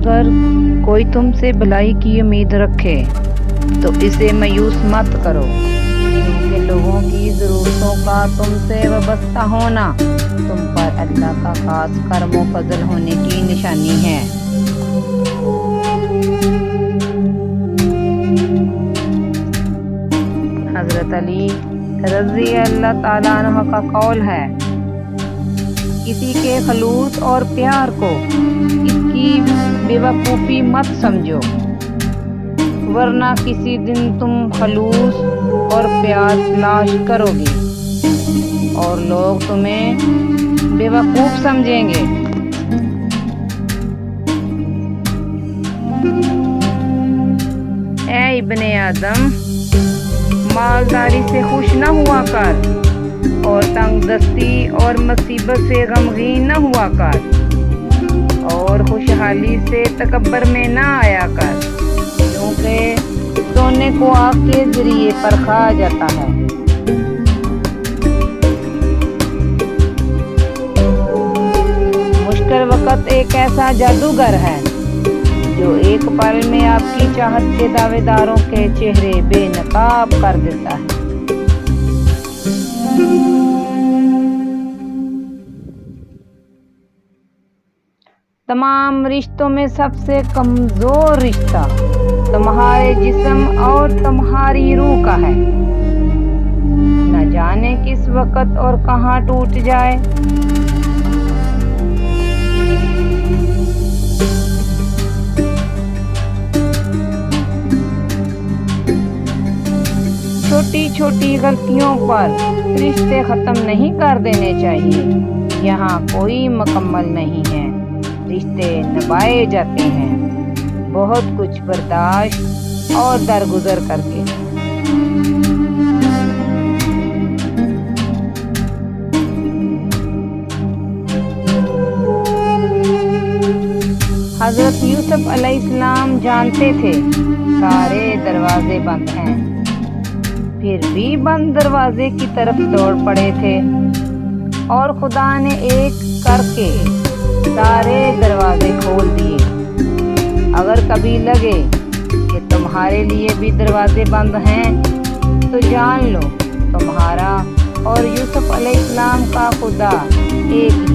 اگر کوئی تم سے بھلائی کی امید رکھے تو اسے مایوس مت کرو، کیونکہ لوگوں کی ضرورتوں کا تم سے وابستہ ہونا تم پر اللہ کا خاص کرم و فضل ہونے کی نشانی ہے۔ حضرت علی رضی اللہ تعالیٰ عنہ کا قول ہے، کسی کے خلوص اور پیار کو اس کی بے وقوفی مت سمجھو، ورنہ کسی دن تم خلوص اور پیار تلاش کرو گے اور لوگ تمہیں بے وقوف سمجھیں گے۔ اے ابن آدم، مالداری سے خوش نہ ہوا کر اور تنگ دستی اور مصیبت سے غمگین نہ ہوا کر اور خوشحالی سے تکبر میں نہ آیا کر، کیونکہ سونے کو آگ کے ذریعے پرکھا جاتا ہے۔ مشکل وقت ایک ایسا جادوگر ہے جو ایک پل میں آپ کی چاہت کے دعوے داروں کے چہرے بے نقاب کر دیتا ہے۔ تمام رشتوں میں سب سے کمزور رشتہ تمہارے جسم اور تمہاری روح کا ہے، نہ جانے کس وقت اور کہاں ٹوٹ جائے۔ چھوٹی چھوٹی غلطیوں پر رشتے ختم نہیں کر دینے چاہیے، یہاں کوئی مکمل نہیں ہے، رشتے نبھائے جاتے ہیں بہت کچھ برداشت اور درگزر کر کے۔ حضرت یوسف علیہ السلام جانتے تھے سارے دروازے بند ہیں، پھر بھی بند دروازے کی طرف دوڑ پڑے تھے اور خدا نے ایک کر کے سارے دروازے کھول دیے۔ اگر کبھی لگے کہ تمہارے لیے بھی دروازے بند ہیں تو جان لو تمہارا اور یوسف علیہ السلام کا خدا ایک